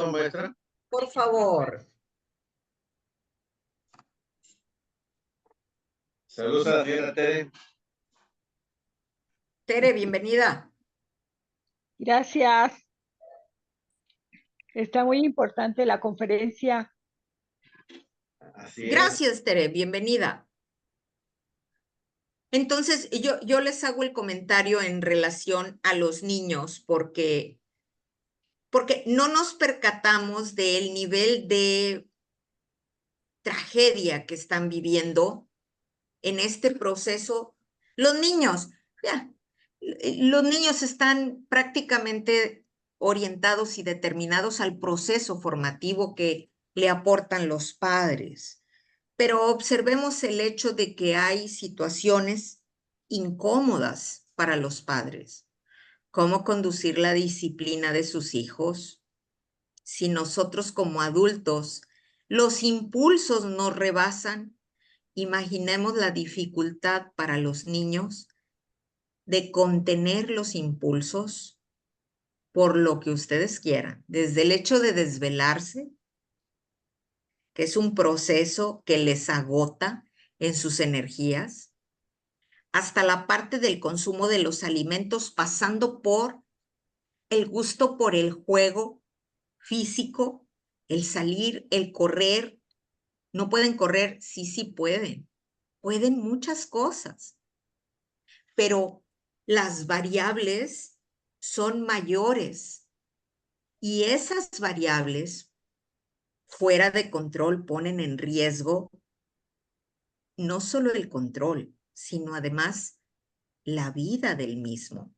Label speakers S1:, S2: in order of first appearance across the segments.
S1: Maestra.
S2: Por favor.
S1: Saludos a la señora Tere.
S2: Tere, bienvenida.
S3: Gracias. Está muy importante la conferencia.
S1: Así es.
S2: Gracias, Tere, bienvenida. Entonces, yo les hago el comentario en relación a los niños porque no nos percatamos del nivel de tragedia que están viviendo en este proceso. Los niños, ya, los niños están prácticamente orientados y determinados al proceso formativo que le aportan los padres. Pero observemos el hecho de que hay situaciones incómodas para los padres. ¿Cómo conducir la disciplina de sus hijos? Si nosotros como adultos los impulsos nos rebasan, imaginemos la dificultad para los niños de contener los impulsos por lo que ustedes quieran, desde el hecho de desvelarse, que es un proceso que les agota en sus energías, hasta la parte del consumo de los alimentos, pasando por el gusto por el juego físico, el salir, el correr. No pueden correr, sí pueden. Pueden muchas cosas, pero las variables son mayores y esas variables fuera de control ponen en riesgo no solo el control, sino además la vida del mismo.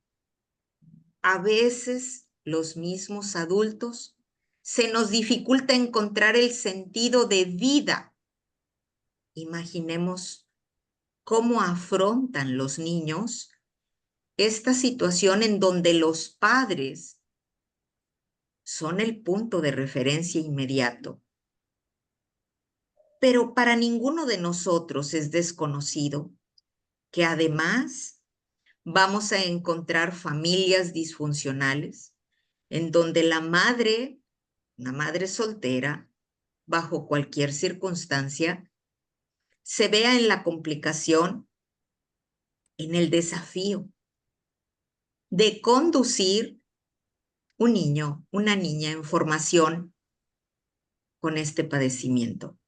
S2: A veces los mismos adultos se nos dificulta encontrar el sentido de vida. Imaginemos cómo afrontan los niños esta situación en donde los padres son el punto de referencia inmediato. Pero para ninguno de nosotros es desconocido que además vamos a encontrar familias disfuncionales en donde la madre, una madre soltera, bajo cualquier circunstancia, se vea en la complicación, en el desafío de conducir un niño, una niña en formación con este padecimiento.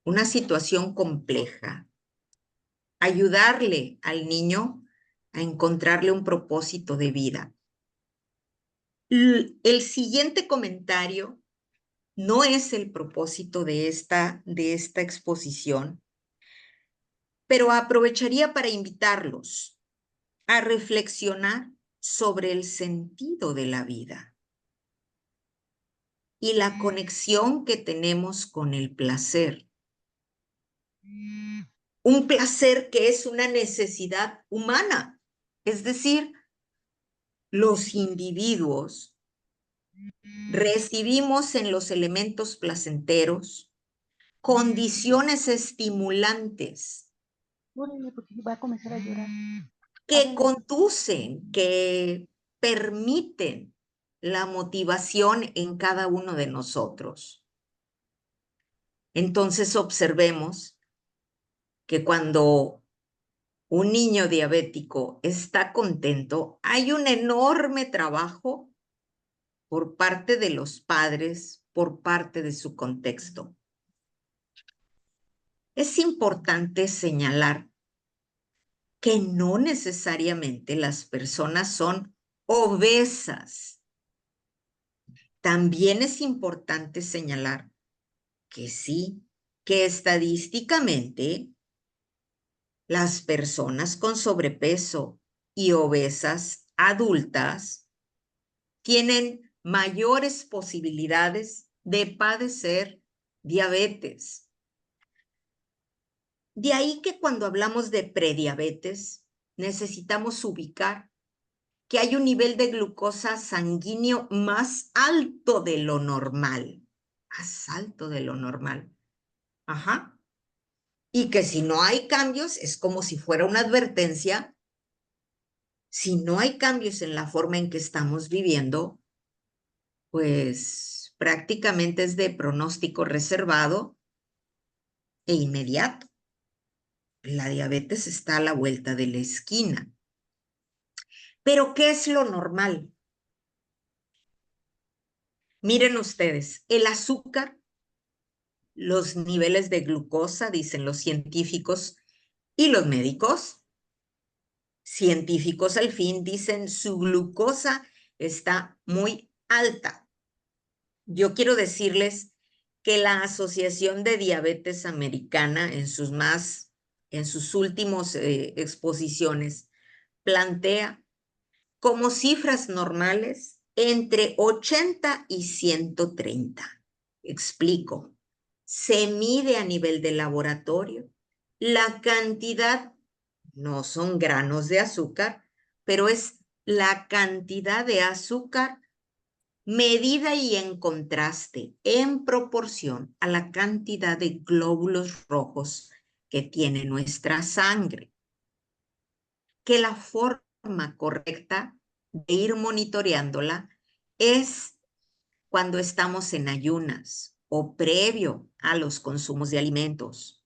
S2: Una situación compleja. Ayudarle al niño a encontrarle un propósito de vida. El siguiente comentario no es el propósito de esta exposición, pero aprovecharía para invitarlos a reflexionar sobre el sentido de la vida y la conexión que tenemos con el placer. Un placer que es una necesidad humana, es decir, los individuos recibimos en los elementos placenteros condiciones estimulantes
S3: Porque va a comenzar a llorar.
S2: que conducen, que permiten la motivación en cada uno de nosotros. Entonces observemos que cuando un niño diabético está contento, hay un enorme trabajo por parte de los padres, por parte de su contexto. Es importante señalar que no necesariamente las personas son obesas. También es importante señalar que sí, que estadísticamente las personas con sobrepeso y obesas adultas tienen mayores posibilidades de padecer diabetes. De ahí que cuando hablamos de prediabetes, necesitamos ubicar que hay un nivel de glucosa sanguíneo más alto de lo normal. Más alto de lo normal. Ajá. Y que si no hay cambios, es como si fuera una advertencia. Si no hay cambios en la forma en que estamos viviendo, pues prácticamente es de pronóstico reservado e inmediato. La diabetes está a la vuelta de la esquina. Pero, ¿qué es lo normal? Miren ustedes, el azúcar, los niveles de glucosa, dicen los científicos y los médicos. Científicos al fin dicen su glucosa está muy alta. Yo quiero decirles que la Asociación de Diabetes Americana en sus últimos exposiciones plantea como cifras normales entre 80 y 130. Explico. Se mide a nivel de laboratorio la cantidad, no son granos de azúcar, pero es la cantidad de azúcar medida y en contraste, en proporción a la cantidad de glóbulos rojos que tiene nuestra sangre. Que la forma correcta de ir monitoreándola es cuando estamos en ayunas o previo a los consumos de alimentos.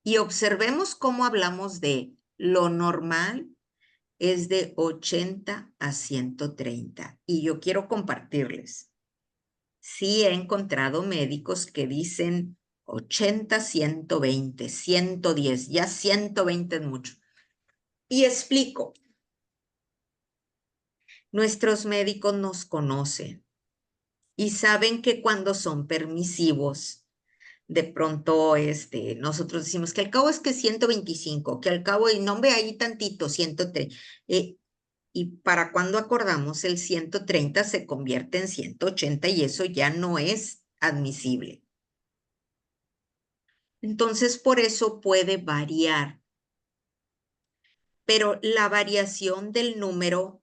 S2: Y observemos cómo hablamos de lo normal es de 80 a 130. Y yo quiero compartirles. Sí he encontrado médicos que dicen 80, 120, 110, ya 120 es mucho. Y explico. Nuestros médicos nos conocen y saben que cuando son permisivos, de pronto nosotros decimos que al cabo es que 125, que al cabo, y no ve ahí tantito, 103. Y para cuando acordamos, el 130 se convierte en 180 y eso ya no es admisible. Entonces, por eso puede variar. Pero la variación del número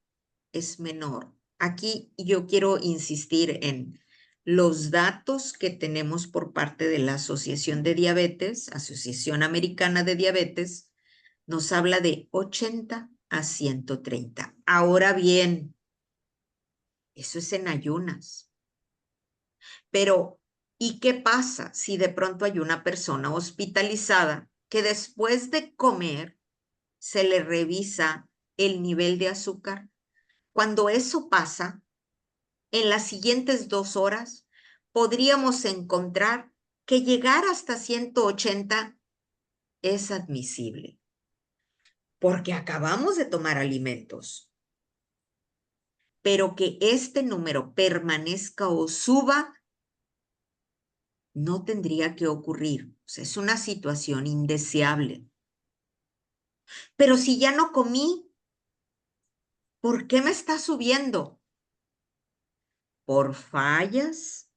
S2: es menor. Aquí yo quiero insistir en los datos que tenemos por parte de la Asociación de Diabetes, Asociación Americana de Diabetes, nos habla de 80 a 130. Ahora bien, eso es en ayunas. Pero, ¿y qué pasa si de pronto hay una persona hospitalizada que después de comer se le revisa el nivel de azúcar? Cuando eso pasa, en las siguientes 2 horas podríamos encontrar que llegar hasta 180 es admisible, porque acabamos de tomar alimentos. Pero que este número permanezca o suba no tendría que ocurrir. O sea, es una situación indeseable. Pero si ya no comí, ¿por qué me está subiendo? Por fallas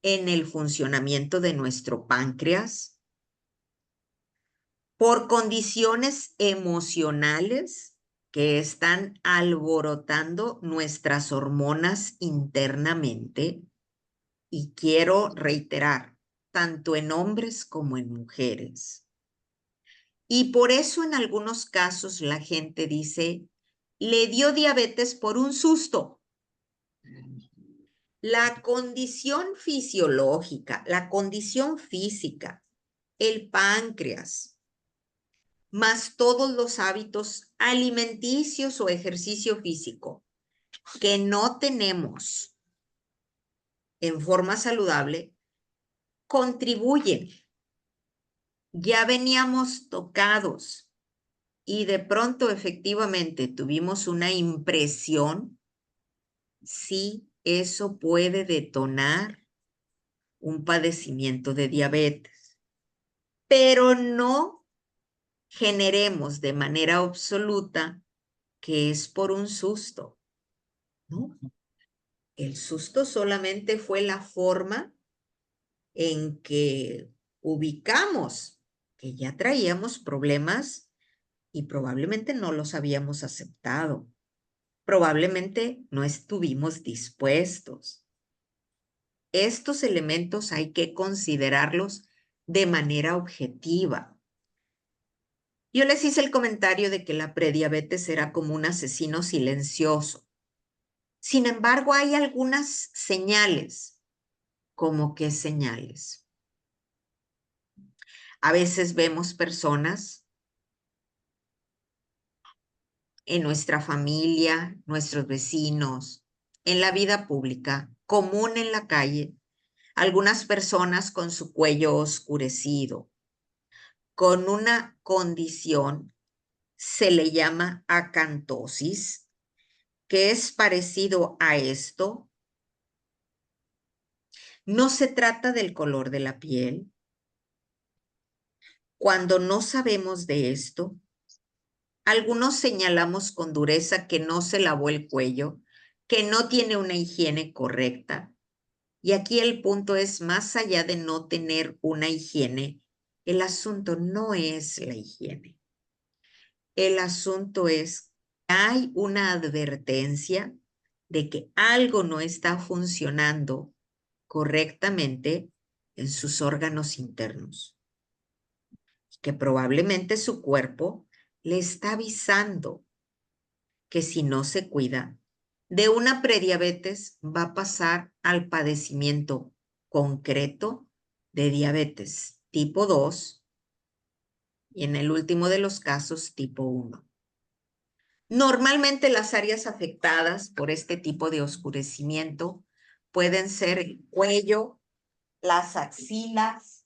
S2: en el funcionamiento de nuestro páncreas, por condiciones emocionales que están alborotando nuestras hormonas internamente. Y quiero reiterar, tanto en hombres como en mujeres. Y por eso en algunos casos la gente dice, le dio diabetes por un susto. La condición fisiológica, la condición física, el páncreas, más todos los hábitos alimenticios o ejercicio físico que no tenemos en forma saludable, contribuyen. Ya veníamos tocados y de pronto efectivamente tuvimos una impresión, sí, eso puede detonar un padecimiento de diabetes, pero no generemos de manera absoluta que es por un susto, ¿no? El susto solamente fue la forma en que ubicamos que ya traíamos problemas y probablemente no los habíamos aceptado. Probablemente no estuvimos dispuestos. Estos elementos hay que considerarlos de manera objetiva. Yo les hice el comentario de que la prediabetes era como un asesino silencioso. Sin embargo, hay algunas señales. ¿Cómo qué señales? A veces vemos personas en nuestra familia, nuestros vecinos, en la vida pública, común en la calle, algunas personas con su cuello oscurecido, con una condición, se le llama acantosis, que es parecido a esto. No se trata del color de la piel. Cuando no sabemos de esto, algunos señalamos con dureza que no se lavó el cuello, que no tiene una higiene correcta. Y aquí el punto es, más allá de no tener una higiene, el asunto no es la higiene. El asunto es, hay una advertencia de que algo no está funcionando correctamente en sus órganos internos, que probablemente su cuerpo le está avisando que si no se cuida, de una prediabetes va a pasar al padecimiento concreto de diabetes tipo 2 y en el último de los casos tipo 1. Normalmente las áreas afectadas por este tipo de oscurecimiento pueden ser el cuello, las axilas,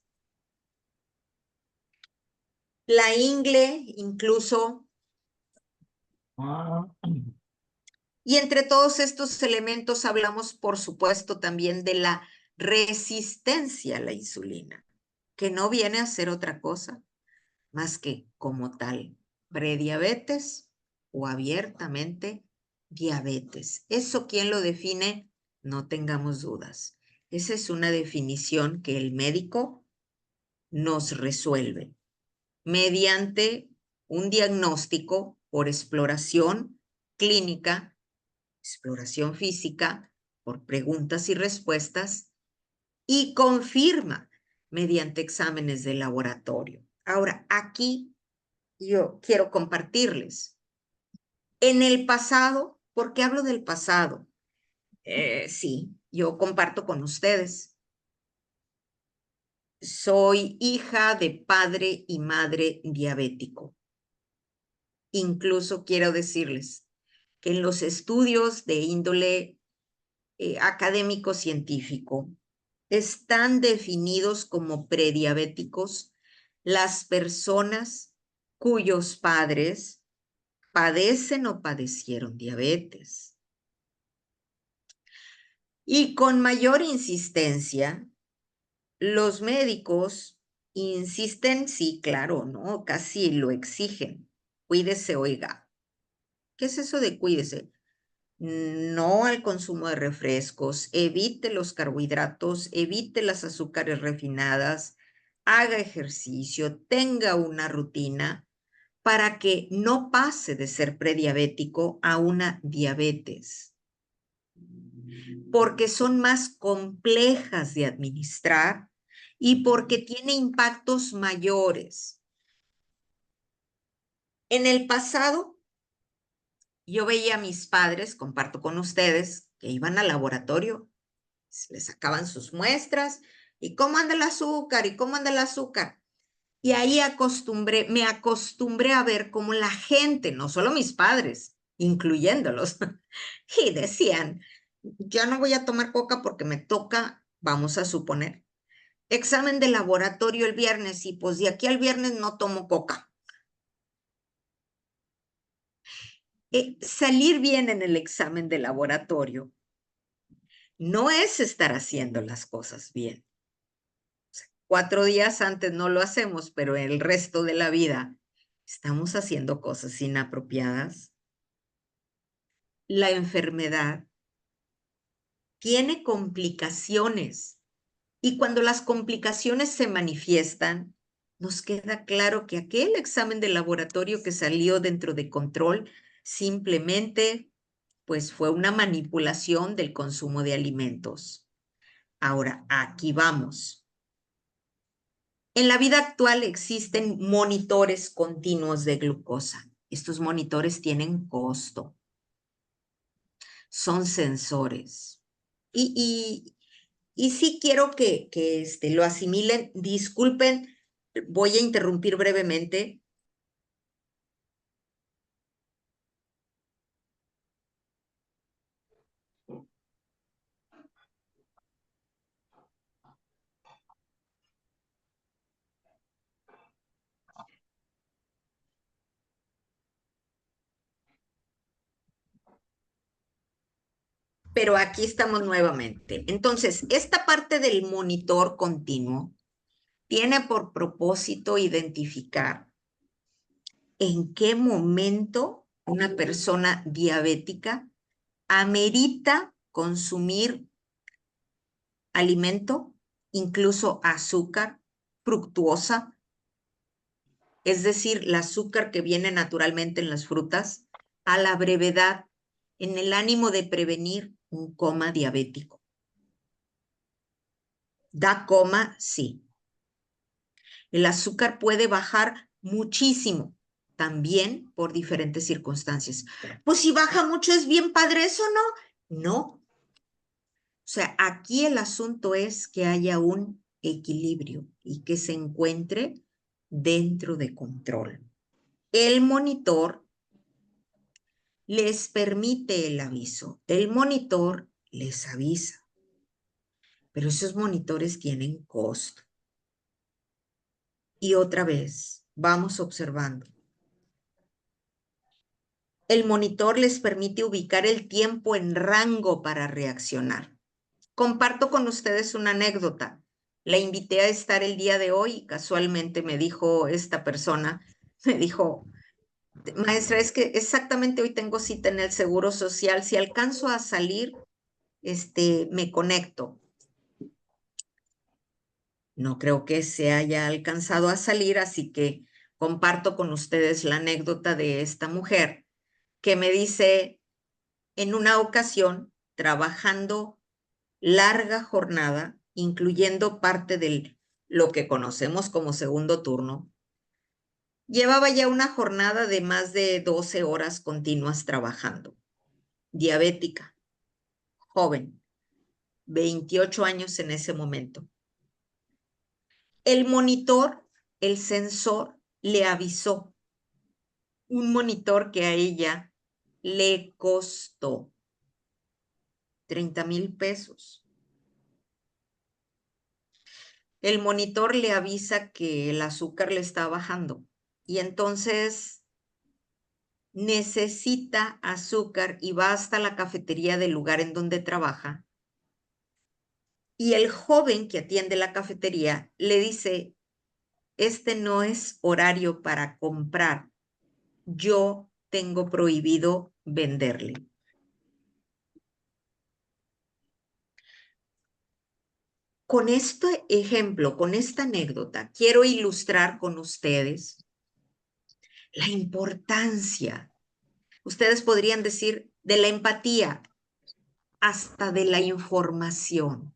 S2: la ingle incluso. Y entre todos estos elementos hablamos, por supuesto, también de la resistencia a la insulina, que no viene a ser otra cosa más que como tal prediabetes o abiertamente diabetes. ¿Eso quién lo define? No tengamos dudas. Esa es una definición que el médico nos resuelve mediante un diagnóstico por exploración clínica, exploración física, por preguntas y respuestas, y confirma mediante exámenes de laboratorio. Ahora, aquí yo quiero compartirles. En el pasado, ¿por qué hablo del pasado? Sí, yo comparto con ustedes. Soy hija de padre y madre diabético. Incluso quiero decirles que en los estudios de índole académico-científico están definidos como prediabéticos las personas cuyos padres padecen o padecieron diabetes. Y con mayor insistencia, los médicos insisten, sí, claro, ¿no? Casi lo exigen. Cuídese, oiga. ¿Qué es eso de cuídese? No al consumo de refrescos, evite los carbohidratos, evite las azúcares refinadas, haga ejercicio, tenga una rutina para que no pase de ser prediabético a una diabetes, porque son más complejas de administrar y porque tiene impactos mayores. En el pasado, yo veía a mis padres, comparto con ustedes, que iban al laboratorio, les sacaban sus muestras, y cómo anda el azúcar, y cómo anda el azúcar. Y ahí me acostumbré a ver cómo la gente, no solo mis padres, incluyéndolos, y decían, ya no voy a tomar coca porque me toca, vamos a suponer, examen de laboratorio el viernes, y pues de aquí al viernes no tomo coca. Salir bien en el examen de laboratorio no es estar haciendo las cosas bien. 4 días antes no lo hacemos, pero el resto de la vida estamos haciendo cosas inapropiadas. La enfermedad tiene complicaciones y cuando las complicaciones se manifiestan, nos queda claro que aquel examen de laboratorio que salió dentro de control simplemente pues fue una manipulación del consumo de alimentos. Ahora, aquí vamos. En la vida actual existen monitores continuos de glucosa. Estos monitores tienen costo. son sensores. Y sí quiero que lo asimilen. Disculpen, voy a interrumpir brevemente. Pero aquí estamos nuevamente. Entonces, esta parte del monitor continuo tiene por propósito identificar en qué momento una persona diabética amerita consumir alimento, incluso azúcar, fructuosa, es decir, el azúcar que viene naturalmente en las frutas, a la brevedad, en el ánimo de prevenir un coma diabético. ¿Da coma? Sí. El azúcar puede bajar muchísimo, también por diferentes circunstancias. Pues si baja mucho es bien padre eso, ¿no? No. O sea, aquí el asunto es que haya un equilibrio y que se encuentre dentro de control. El monitor les permite el aviso. El monitor les avisa. Pero esos monitores tienen costo. Y otra vez, vamos observando. El monitor les permite ubicar el tiempo en rango para reaccionar. Comparto con ustedes una anécdota. La invité a estar el día de hoy y casualmente me dijo esta persona, me dijo, maestra, es que exactamente hoy tengo cita en el Seguro Social. Si alcanzo a salir, me conecto. No creo que se haya alcanzado a salir, así que comparto con ustedes la anécdota de esta mujer que me dice, en una ocasión, trabajando larga jornada, incluyendo parte de lo que conocemos como segundo turno, llevaba ya una jornada de más de 12 horas continuas trabajando. Diabética, joven, 28 años en ese momento. El monitor, el sensor, le avisó. Un monitor que a ella le costó 30,000 pesos. El monitor le avisa que el azúcar le está bajando y entonces necesita azúcar y va hasta la cafetería del lugar en donde trabaja. Y el joven que atiende la cafetería le dice, este no es horario para comprar. Yo tengo prohibido venderle. Con este ejemplo, con esta anécdota, quiero ilustrar con ustedes la importancia, ustedes podrían decir, de la empatía, hasta de la información.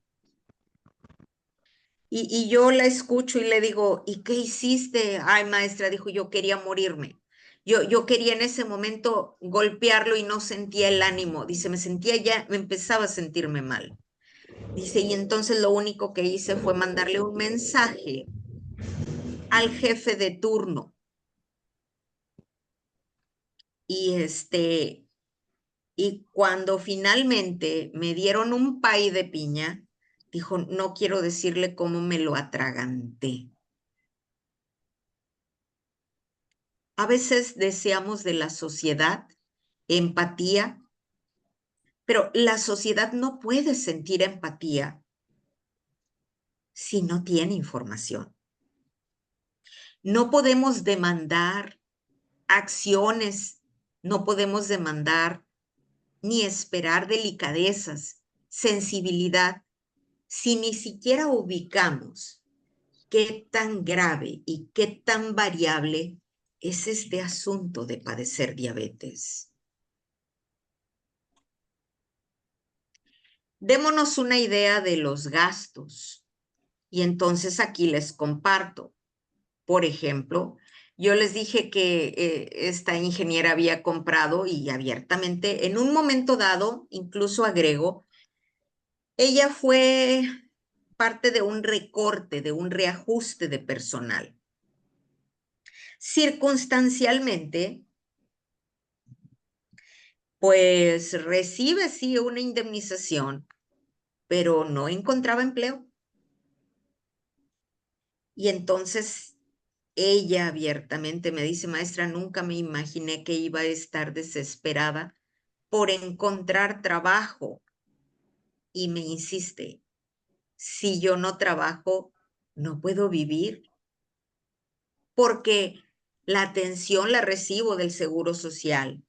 S2: Y yo la escucho y le digo, ¿y qué hiciste? Ay, maestra, dijo, yo quería morirme. Yo quería en ese momento golpearlo y no sentía el ánimo. Dice, me empezaba a sentirme mal. Dice, y entonces lo único que hice fue mandarle un mensaje al jefe de turno. Y cuando finalmente me dieron un pay de piña, dijo, no quiero decirle cómo me lo atraganté. A veces deseamos de la sociedad empatía, pero la sociedad no puede sentir empatía si no tiene información. No podemos demandar acciones, no podemos demandar ni esperar delicadezas, sensibilidad, si ni siquiera ubicamos qué tan grave y qué tan variable es este asunto de padecer diabetes. Démonos una idea de los gastos y entonces aquí les comparto. Por ejemplo, Yo les dije que esta ingeniera había comprado y abiertamente, en un momento dado, incluso agrego, ella fue parte de un recorte, de un reajuste de personal. Circunstancialmente, pues recibe sí una indemnización, pero no encontraba empleo. Y entonces ella abiertamente me dice, maestra, nunca me imaginé que iba a estar desesperada por encontrar trabajo. Y me insiste, si yo no trabajo, no puedo vivir, porque la atención la recibo del Seguro Social,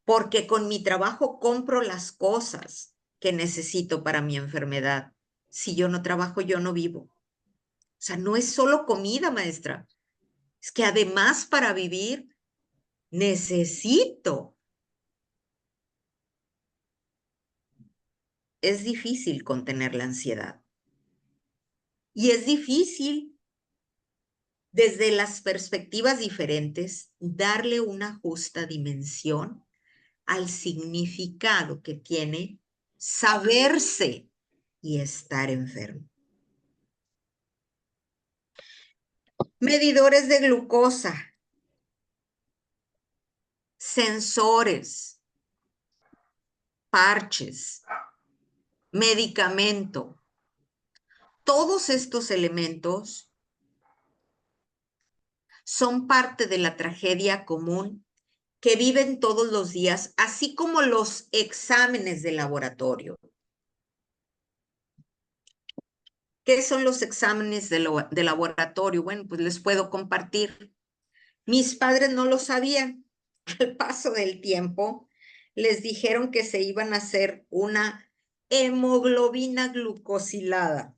S2: porque con mi trabajo compro las cosas que necesito para mi enfermedad. Si yo no trabajo, yo no vivo. O sea, no es solo comida, maestra. Es que además para vivir necesito. Es difícil contener la ansiedad. Y es difícil desde las perspectivas diferentes darle una justa dimensión al significado que tiene saberse y estar enfermo. Medidores de glucosa, sensores, parches, medicamento. Todos estos elementos son parte de la tragedia común que viven todos los días, así como los exámenes de laboratorio. ¿Qué son los exámenes de laboratorio? Bueno, pues les puedo compartir. Mis padres no lo sabían. Al paso del tiempo, les dijeron que se iban a hacer una hemoglobina glucosilada.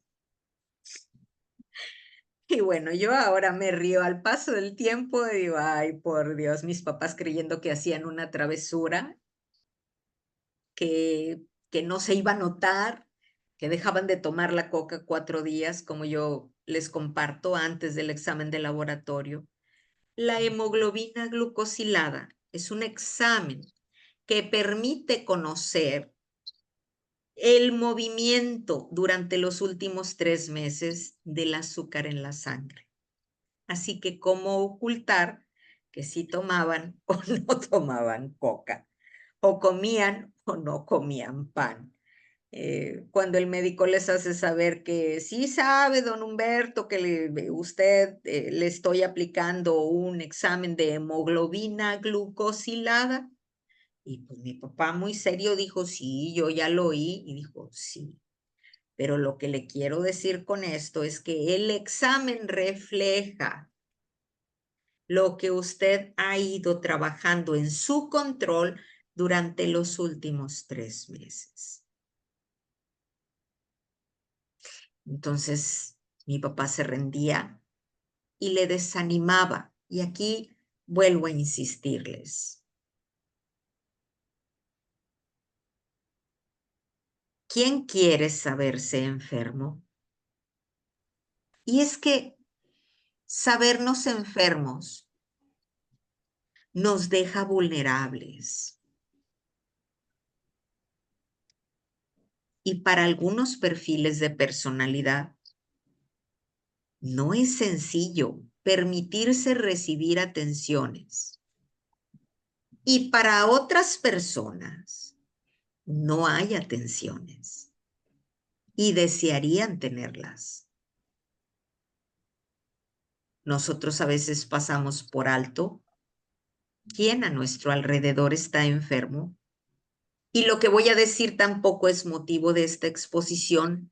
S2: Y bueno, yo ahora me río al paso del tiempo y digo, ay, por Dios, mis papás creyendo que hacían una travesura, que no se iba a notar, que dejaban de tomar la coca 4 días, como yo les comparto antes del examen de laboratorio. La hemoglobina glucosilada es un examen que permite conocer el movimiento durante los últimos 3 meses del azúcar en la sangre. Así que cómo ocultar que si tomaban o no tomaban coca, o comían o no comían pan. Cuando el médico les hace saber que sí sabe, don Humberto, que usted le estoy aplicando un examen de hemoglobina glucosilada, y pues mi papá muy serio dijo, sí, yo ya lo oí, y dijo, sí. Pero lo que le quiero decir con esto es que el examen refleja lo que usted ha ido trabajando en su control durante los últimos 3 meses. Entonces, mi papá se rendía y le desanimaba. Y aquí vuelvo a insistirles. ¿Quién quiere saberse enfermo? Y es que sabernos enfermos nos deja vulnerables. Y para algunos perfiles de personalidad, no es sencillo permitirse recibir atenciones. Y para otras personas, no hay atenciones y desearían tenerlas. Nosotros a veces pasamos por alto quién a nuestro alrededor está enfermo. Y lo que voy a decir tampoco es motivo de esta exposición,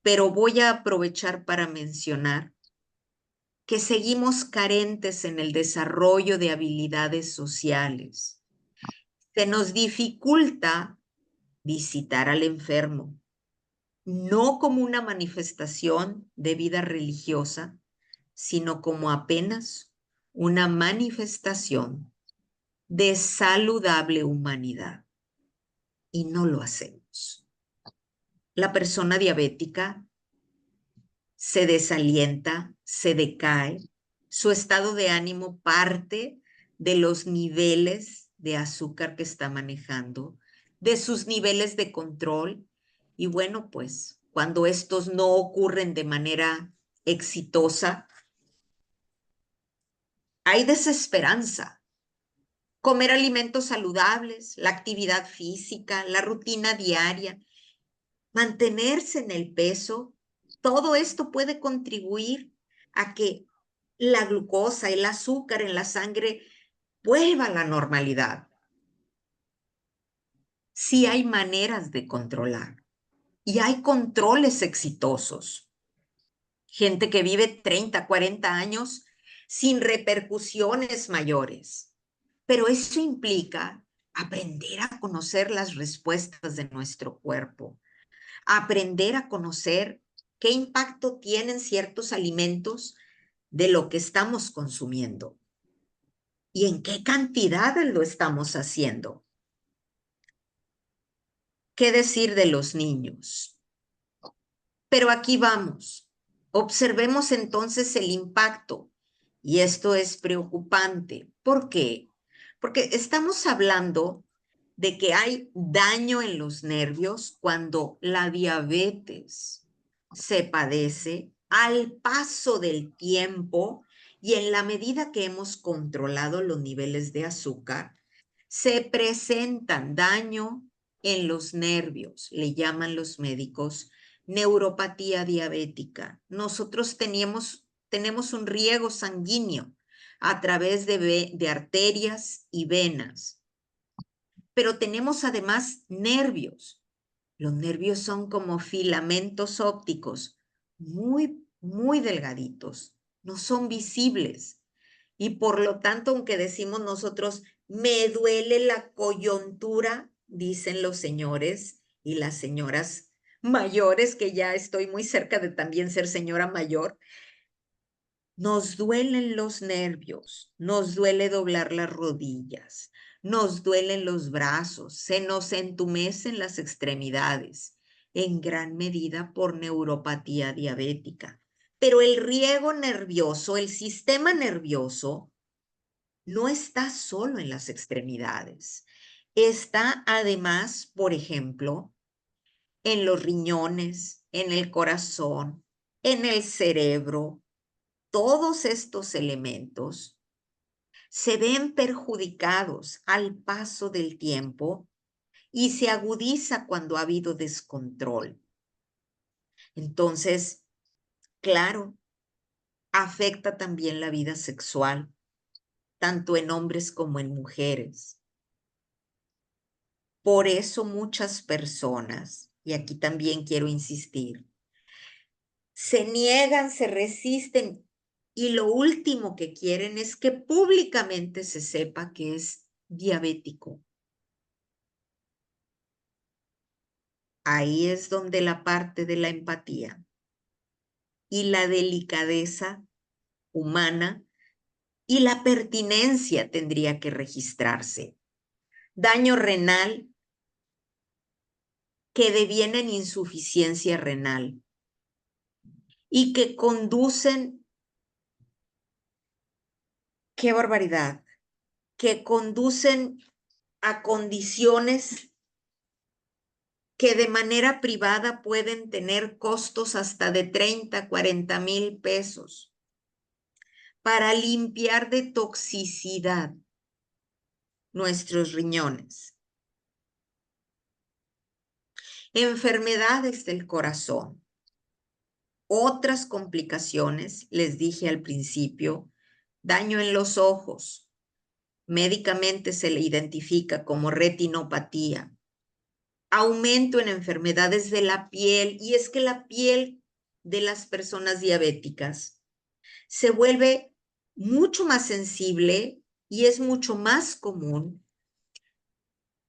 S2: pero voy a aprovechar para mencionar que seguimos carentes en el desarrollo de habilidades sociales. Se nos dificulta visitar al enfermo, no como una manifestación de vida religiosa, sino como apenas una manifestación de saludable humanidad. Y no lo hacemos. La persona diabética se desalienta, se decae, Su estado de ánimo parte de los niveles de azúcar que está manejando, de sus niveles de control. Y bueno, pues cuando estos no ocurren de manera exitosa, hay desesperanza. Comer alimentos saludables, la actividad física, la rutina diaria, mantenerse en el peso, todo esto puede contribuir a que la glucosa, el azúcar en la sangre vuelva a la normalidad. Sí hay maneras de controlar y hay controles exitosos. Gente que vive 30, 40 años sin repercusiones mayores. Pero eso implica aprender a conocer las respuestas de nuestro cuerpo, aprender a conocer qué impacto tienen ciertos alimentos de lo que estamos consumiendo y en qué cantidades lo estamos haciendo. ¿Qué decir de los niños? Pero aquí vamos. Observemos entonces el impacto. Y esto es preocupante. ¿Por qué? Porque estamos hablando de que hay daño en los nervios cuando la diabetes se padece al paso del tiempo y en la medida que hemos controlado los niveles de azúcar, se presentan daño en los nervios, le llaman los médicos neuropatía diabética. Nosotros tenemos un riego sanguíneo a través de arterias y venas, pero tenemos además nervios. Los nervios son como filamentos ópticos, muy, muy delgaditos, no son visibles. Y por lo tanto, aunque decimos nosotros, me duele la coyuntura, dicen los señores y las señoras mayores, que ya estoy muy cerca de también ser señora mayor, nos duelen los nervios, nos duele doblar las rodillas, nos duelen los brazos, se nos entumecen las extremidades, en gran medida por neuropatía diabética. Pero el riego nervioso, el sistema nervioso, no está solo en las extremidades. Está además, por ejemplo, en los riñones, en el corazón, en el cerebro. Todos estos elementos se ven perjudicados al paso del tiempo y se agudiza cuando ha habido descontrol. Entonces, claro, afecta también la vida sexual, tanto en hombres como en mujeres. Por eso muchas personas, y aquí también quiero insistir, se niegan, se resisten y lo último que quieren es que públicamente se sepa que es diabético. Ahí es donde la parte de la empatía y la delicadeza humana y la pertinencia tendría que registrarse. Daño renal que deviene en insuficiencia renal y que conducen, qué barbaridad, que conducen a condiciones que de manera privada pueden tener costos hasta de 30, 40 mil pesos para limpiar de toxicidad nuestros riñones. Enfermedades del corazón. Otras complicaciones, les dije al principio, daño en los ojos. Médicamente se le identifica como retinopatía. Aumento en enfermedades de la piel, y es que la piel de las personas diabéticas se vuelve mucho más sensible y es mucho más común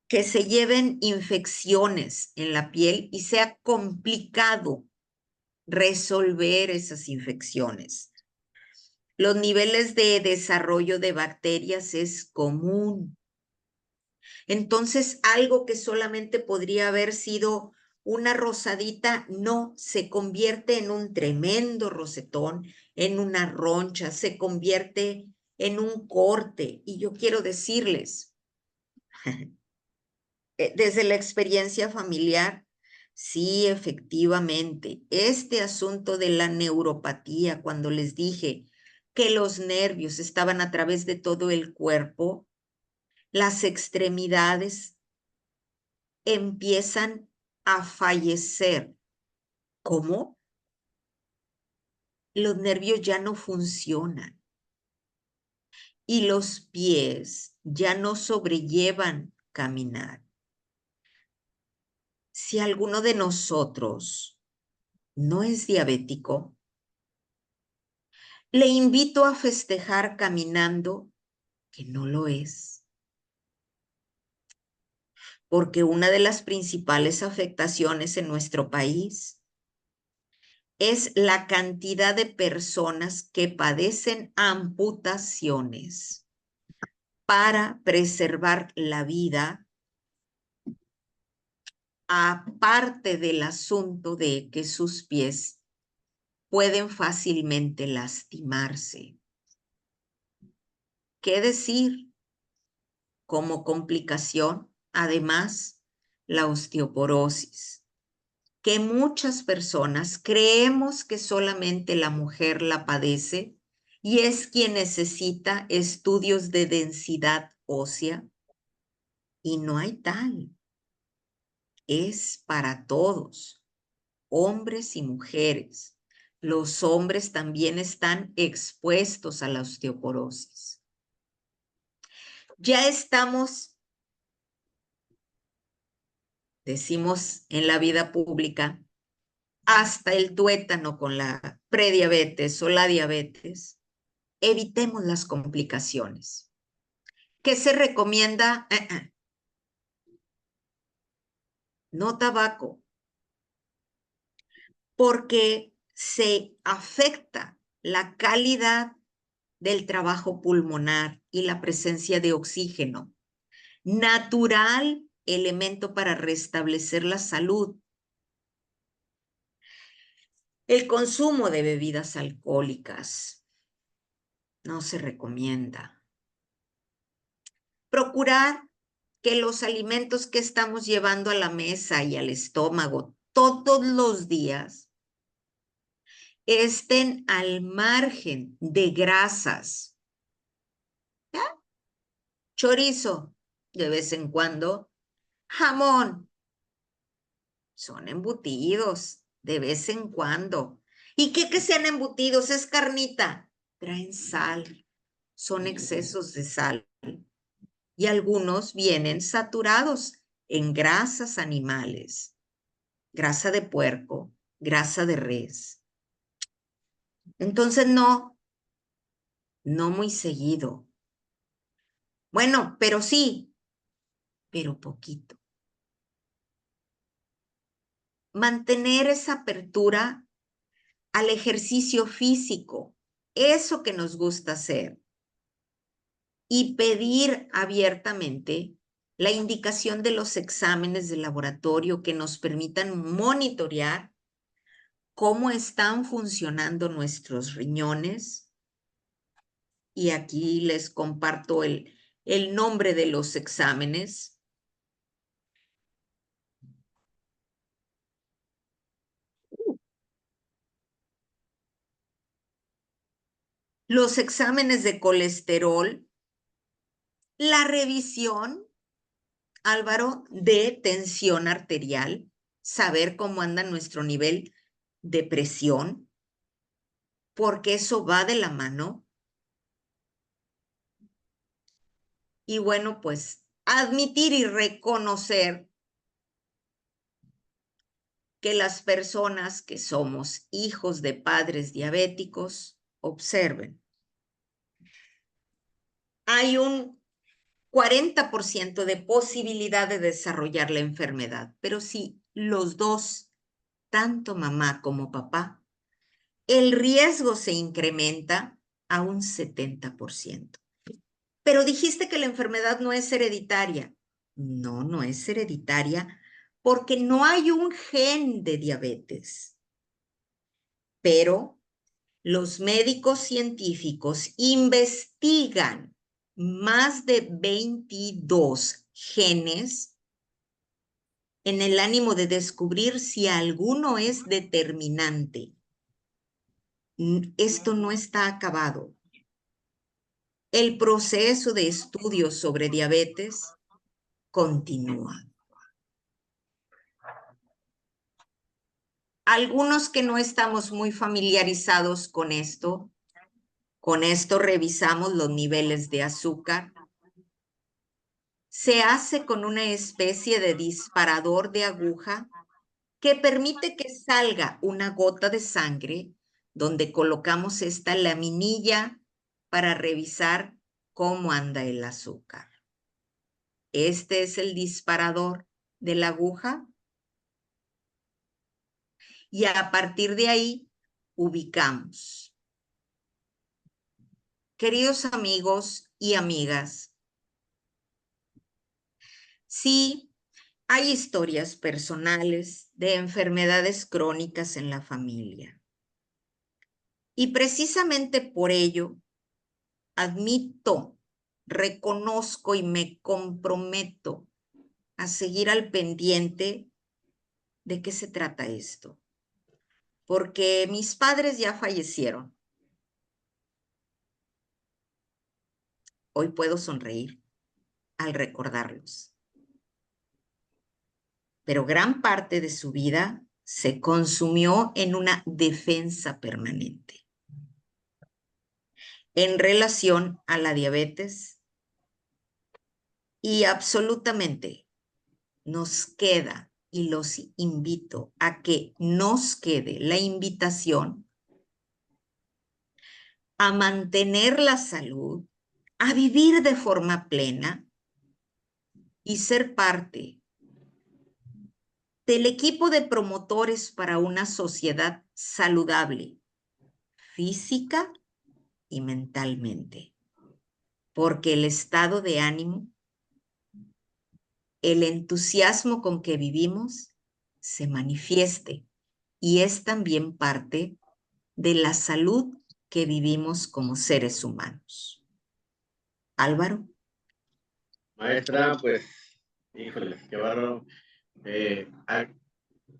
S2: que se lleven infecciones en la piel y sea complicado resolver esas infecciones. Los niveles de desarrollo de bacterias es común. Entonces, algo que solamente podría haber sido una rosadita, no, se convierte en un tremendo rosetón, en una roncha, se convierte en un corte. Y yo quiero decirles, desde la experiencia familiar, sí, efectivamente, este asunto de la neuropatía, cuando les dije que los nervios estaban a través de todo el cuerpo, las extremidades empiezan a fallecer. ¿Cómo? Los nervios ya no funcionan y los pies ya no sobrellevan caminar. Si alguno de nosotros no es diabético, le invito a festejar caminando que no lo es. Porque una de las principales afectaciones en nuestro país es la cantidad de personas que padecen amputaciones para preservar la vida, aparte del asunto de que sus pies pueden fácilmente lastimarse. ¿Qué decir? Como complicación, además, la osteoporosis, que muchas personas creemos que solamente la mujer la padece y es quien necesita estudios de densidad ósea, y no hay tal. Es para todos, hombres y mujeres. Los hombres también están expuestos a la osteoporosis. Ya estamos, decimos en la vida pública, hasta el tuétano con la prediabetes o la diabetes. Evitemos las complicaciones. ¿Qué se recomienda? No tabaco, porque se afecta la calidad del trabajo pulmonar y la presencia de oxígeno, natural elemento para restablecer la salud. El consumo de bebidas alcohólicas no se recomienda. Procurar que los alimentos que estamos llevando a la mesa y al estómago todos los días estén al margen de grasas. ¿Ya? Chorizo, de vez en cuando. Jamón, son embutidos, de vez en cuando. ¿Y qué que sean embutidos? Es carnita. Traen sal, son excesos de sal. Y algunos vienen saturados en grasas animales, grasa de puerco, grasa de res. Entonces no muy seguido. Bueno, pero sí, pero poquito. Mantener esa apertura al ejercicio físico, eso que nos gusta hacer, y pedir abiertamente la indicación de los exámenes de laboratorio que nos permitan monitorear cómo están funcionando nuestros riñones. Y aquí les comparto el nombre de los exámenes. Los exámenes de colesterol, la revisión, Álvaro, de tensión arterial, saber cómo anda nuestro nivel de presión, porque eso va de la mano. Y bueno, pues admitir y reconocer que las personas que somos hijos de padres diabéticos, observen, hay un 40% de posibilidad de desarrollar la enfermedad, pero si los dos, tanto mamá como papá, el riesgo se incrementa a un 70%. Pero dijiste que la enfermedad no es hereditaria. No, no es hereditaria porque no hay un gen de diabetes. Pero los médicos científicos investigan más de 22 genes en el ánimo de descubrir si alguno es determinante. Esto no está acabado. El proceso de estudios sobre diabetes continúa. Algunos que no estamos muy familiarizados con esto revisamos los niveles de azúcar. Se hace con una especie de disparador de aguja que permite que salga una gota de sangre donde colocamos esta laminilla para revisar cómo anda el azúcar. Este es el disparador de la aguja. Y a partir de ahí ubicamos. Queridos amigos y amigas, sí, hay historias personales de enfermedades crónicas en la familia. Y precisamente por ello, admito, reconozco y me comprometo a seguir al pendiente de qué se trata esto. Porque mis padres ya fallecieron. Hoy puedo sonreír al recordarlos. Pero gran parte de su vida se consumió en una defensa permanente en relación a la diabetes y absolutamente nos queda, y los invito a que nos quede la invitación a mantener la salud, a vivir de forma plena y ser parte del equipo de promotores para una sociedad saludable, física y mentalmente. Porque el estado de ánimo, el entusiasmo con que vivimos, se manifieste y es también parte de la salud que vivimos como seres humanos. Álvaro.
S1: Maestra, pues, híjole, qué bárbaro.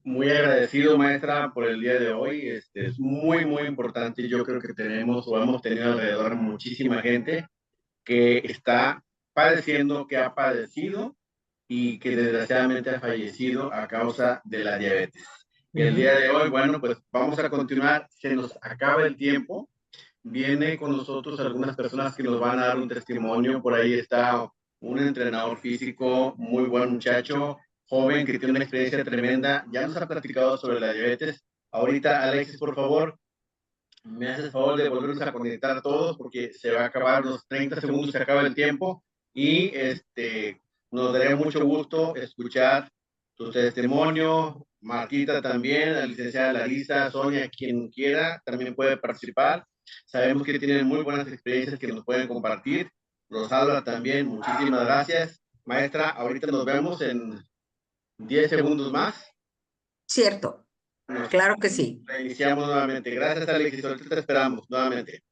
S1: Muy agradecido, maestra, por el día de hoy. Es muy, muy importante. Yo creo que tenemos o hemos tenido alrededor muchísima gente que está padeciendo, que ha padecido y que desgraciadamente ha fallecido a causa de la diabetes. Y el día de hoy, bueno, pues vamos a continuar. Se nos acaba el tiempo. Viene con nosotros algunas personas que nos van a dar un testimonio. Por ahí está un entrenador físico, muy buen muchacho, joven, que tiene una experiencia tremenda. Ya nos ha platicado sobre la diabetes. Ahorita, Alexis, por favor, me haces el favor de volvernos a conectar a todos porque se va a acabar los 30 segundos, se acaba el tiempo y nos daría mucho gusto escuchar tu testimonio. Marquita también, la licenciada Larisa, Sonia, quien quiera, también puede participar. Sabemos que tienen muy buenas experiencias que nos pueden compartir. Rosalba también, muchísimas gracias. Maestra, ahorita nos vemos en 10 segundos más.
S2: Cierto, claro que sí.
S1: Iniciamos nuevamente. Gracias, Alexis. Ahorita te esperamos nuevamente.